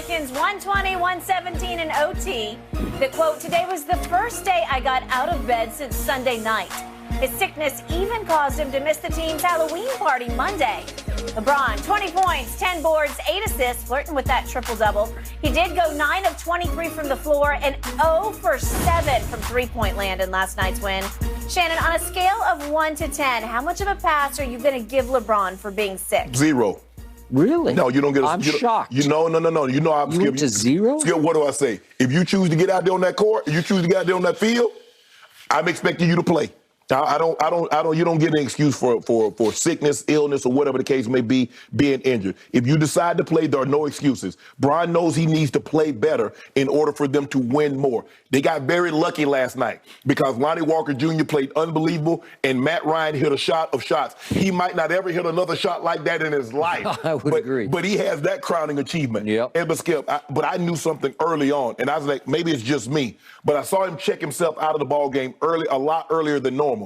Pelicans 120-117 in OT. The quote, today was the first day I got out of bed since Sunday night. His sickness even caused him to miss the team's Halloween party Monday. LeBron, 20 points, 10 boards, 8 assists, flirting with that triple-double. He did go 9 of 23 from the floor and 0 for 7 from three-point land in last night's win. Shannon, on a scale of 1 to 10, how much of a pass are you going to give LeBron for being sick? 0. Really? No, you don't get. I'm shocked. No. You know I'm. You went to 0? Skip, what do I say? If you choose to get out there on that court, if you choose to get out there on that field, I'm expecting you to play. I don't. You don't get an excuse for sickness, illness, or whatever the case may be, being injured. If you decide to play, there are no excuses. Brian knows he needs to play better in order for them to win more. They got very lucky last night because Lonnie Walker Jr. played unbelievable, and Matt Ryan hit a shot of shots. He might not ever hit another shot like that in his life. I would agree. But he has that crowning achievement. Yep. But Skip, but I knew something early on, and I was like, maybe it's just me. But I saw him check himself out of the ball game a lot earlier than normal.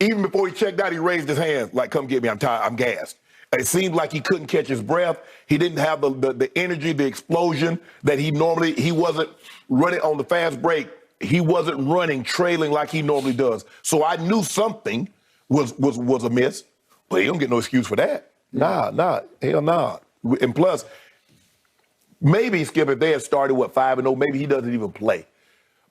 Even before he checked out, he raised his hand like, come get me, I'm tired, I'm gassed. It seemed like he couldn't catch his breath. He didn't have the energy, the explosion that he wasn't running on the fast break. He wasn't running, trailing like he normally does. So I knew something was amiss, but he don't get no excuse for that. Nah, hell nah. And plus, maybe, Skip, if they had started, 5-0, maybe he doesn't even play.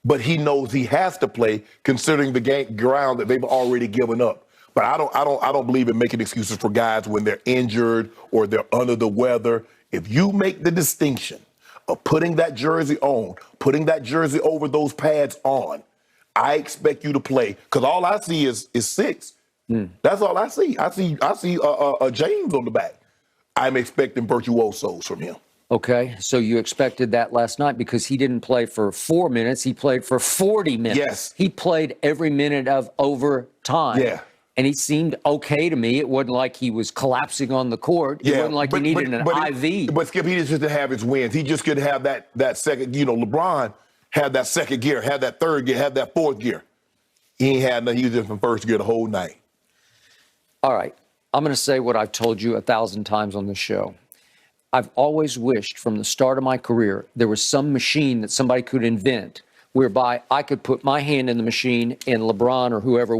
But he knows he has to play considering the ground that they've already given up. But I don't believe in making excuses for guys when they're injured or they're under the weather. If you make the distinction of putting that jersey on, putting that jersey over those pads on, I expect you to play because all I see is 6. That's all I see. I see a James on the back. I'm expecting virtuosos from him. Okay, so you expected that last night because he didn't play for 4 minutes. He played for 40 minutes. Yes. He played every minute of overtime. Yeah. And he seemed okay to me. It wasn't like he was collapsing on the court. It wasn't like he needed an IV. But Skip, he just didn't have his wins. He just couldn't have that second. LeBron had that second gear, had that third gear, had that fourth gear. He ain't had nothing. He was just from first gear the whole night. All right. I'm going to say what I've told you 1,000 times on this show. I've always wished from the start of my career there was some machine that somebody could invent whereby I could put my hand in the machine and LeBron or whoever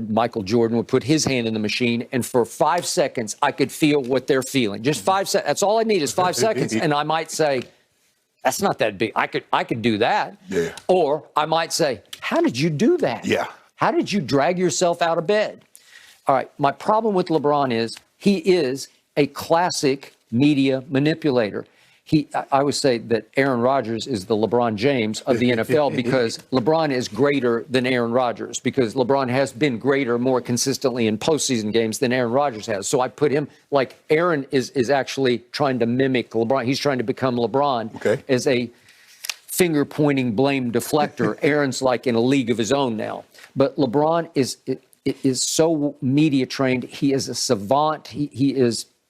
Michael Jordan would put his hand in the machine, and for 5 seconds I could feel what they're feeling. Just 5 seconds. That's all I need is 5 seconds. And I might say, that's not that big. I could do that. Yeah. Or I might say, how did you do that? Yeah. How did you drag yourself out of bed? All right. My problem with LeBron is he is a classic media manipulator. I would say that Aaron Rodgers is the LeBron James of the NFL because LeBron is greater than Aaron Rodgers because LeBron has been greater more consistently in postseason games than Aaron Rodgers has. So I put him like Aaron is actually trying to mimic LeBron. He's trying to become LeBron as a finger-pointing blame deflector. Aaron's like in a league of his own now. But LeBron is so media trained. He is a savant.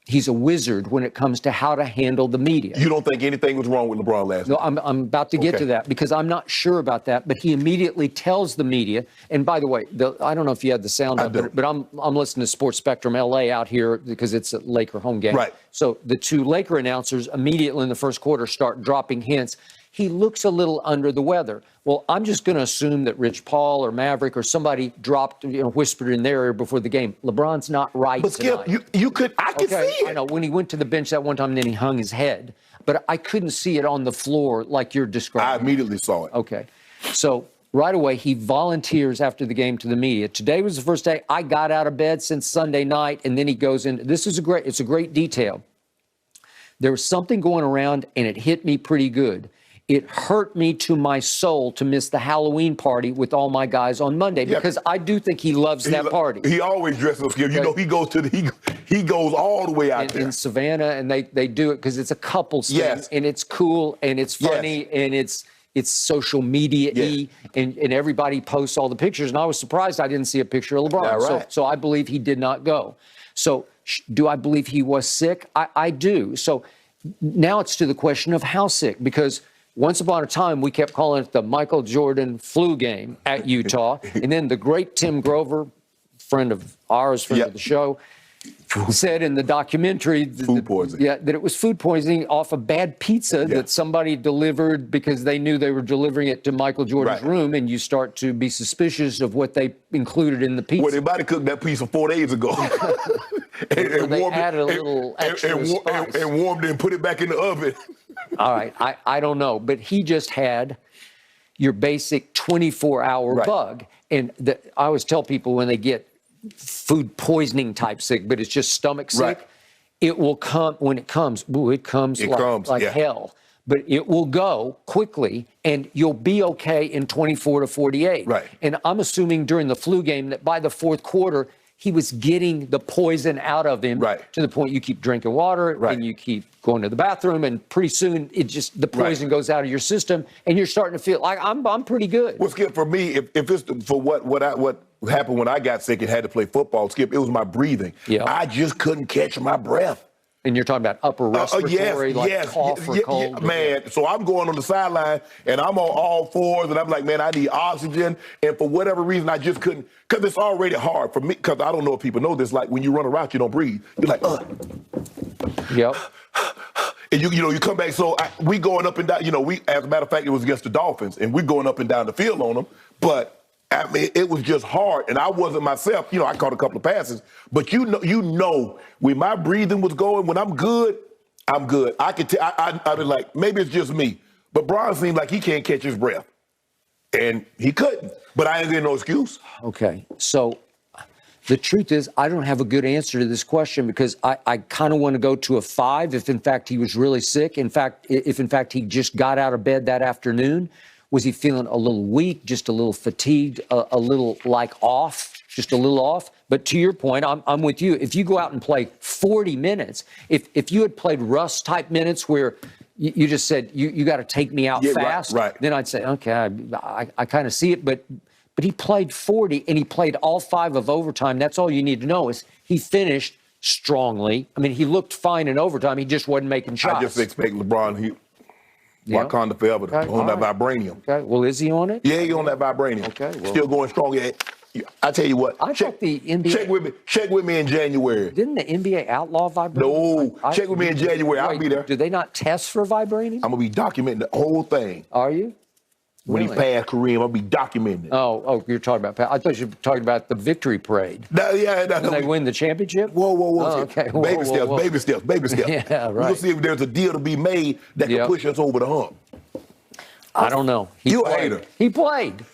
He's a wizard when it comes to how to handle the media. You don't think anything was wrong with LeBron last night? No, I'm about to get to that because I'm not sure about that. But he immediately tells the media. And by the way, I don't know if you had the sound up, but I'm listening to Sports Spectrum LA out here because it's a Laker home game. Right. So the two Laker announcers immediately in the first quarter start dropping hints. He looks a little under the weather. Well, I'm just going to assume that Rich Paul or Maverick or somebody dropped, whispered in their ear before the game. LeBron's not right But Skip, tonight. I could see it. I know. When he went to the bench that one time and then he hung his head. But I couldn't see it on the floor like you're describing. I immediately saw it. Okay. So right away, he volunteers after the game to the media. Today was the first day I got out of bed since Sunday night. And then he goes in. It's a great detail. There was something going around and it hit me pretty good. It hurt me to my soul to miss the Halloween party with all my guys on Monday because I do think he loves that party. He always dresses up. Okay. He goes all the way out there in Savannah, and they do it because it's a couples thing, and it's cool and it's funny and it's social media-y, and everybody posts all the pictures. And I was surprised I didn't see a picture of LeBron. Right. So I believe he did not go. So do I believe he was sick? I do. So now it's to the question of how sick, because once upon a time, we kept calling it the Michael Jordan flu game at Utah. And then the great Tim Grover, friend of ours, friend of the show, said in the documentary Food poisoning. Yeah, that it was food poisoning off a bad pizza that somebody delivered because they knew they were delivering it to Michael Jordan's room, and you start to be suspicious of what they included in the pizza. Well, they might have cooked that pizza 4 days ago. and they warmed added a it, little extra spice. and warmed it and put it back in the oven. All right, I don't know, but he just had your basic 24-hour bug. And I always tell people when they get food poisoning type sick, but it's just stomach sick, it will come. When it comes, it comes like hell. But it will go quickly, and you'll be okay in 24 to 48. Right. And I'm assuming during the flu game that by the fourth quarter, he was getting the poison out of him to the point you keep drinking water and you keep going to the bathroom, and pretty soon the poison goes out of your system, and you're starting to feel like I'm pretty good. Well, Skip, for me, if it's for what happened when I got sick and had to play football, Skip, it was my breathing. Yeah. I just couldn't catch my breath. And you're talking about upper respiratory, cough or cold. Man. So I'm going on the sideline, and I'm on all fours, and I'm like, man, I need oxygen. And for whatever reason, I just couldn't, because it's already hard for me, because I don't know if people know this, like when you run a route, you don't breathe. You're like, Yep. And you come back, so we going up and down, as a matter of fact, it was against the Dolphins, and we're going up and down the field on them, but I mean, it was just hard, and I wasn't myself. I caught a couple of passes, but when my breathing was going, when I'm good, I'm good. I could I'd be like, maybe it's just me, but Bron seemed like he can't catch his breath, and he couldn't. But I ain't getting no excuse. Okay, so the truth is, I don't have a good answer to this question because I kind of want to go to a 5 if in fact he was really sick. If in fact he just got out of bed that afternoon. Was he feeling a little weak, just a little fatigued, a little off, just a little off? But to your point, I'm with you. If you go out and play 40 minutes, if you had played Russ type minutes where you just said you got to take me out fast, then I'd say, okay, I kind of see it. But he played 40 and he played all 5 of overtime. That's all you need to know is he finished strongly. I mean, he looked fine in overtime. He just wasn't making shots. I just expect LeBron. Wakanda forever on that vibranium. Okay. Well, is he on it? Yeah, he on that vibranium. Okay. Well, still going strong. Yeah. I tell you what. I thought the NBA. Check with me in January. Didn't the NBA outlaw vibranium? No. Check with me in January. I'll be there. Do they not test for vibranium? I'm gonna be documenting the whole thing. Are you? When he passed Kareem, I'll be documenting it. Oh, you're talking about. I thought you were talking about the victory parade. When they win the championship. Whoa. Oh, okay. Baby steps. Yeah, right. We'll see if there's a deal to be made that can push us over the hump. I don't know. You a hater. He played.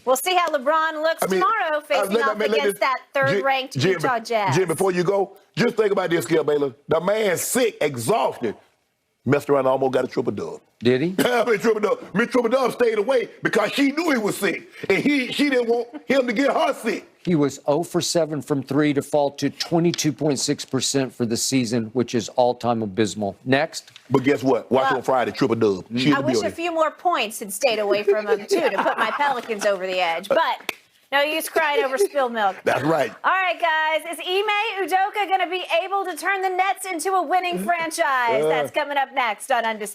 We'll see how LeBron looks tomorrow facing off against that third-ranked Utah Jazz. Jim, before you go, just think about this, Skip Baylor. The man's sick, exhausted. Messed around and almost got a triple-dub. Did he? Miss Triple-Dub stayed away because she knew he was sick. And she didn't want him to get her sick. He was 0 for 7 from 3 to fall to 22.6% for the season, which is all-time abysmal. Next. But guess what? Watch on Friday, Triple-Dub. I wish a few more points had stayed away from him, too, to put my Pelicans over the edge. But no use crying over spilled milk. That's right. All right, guys. Is Ime Udoka going to be able to turn the Nets into a winning franchise? That's coming up next on Undisputed.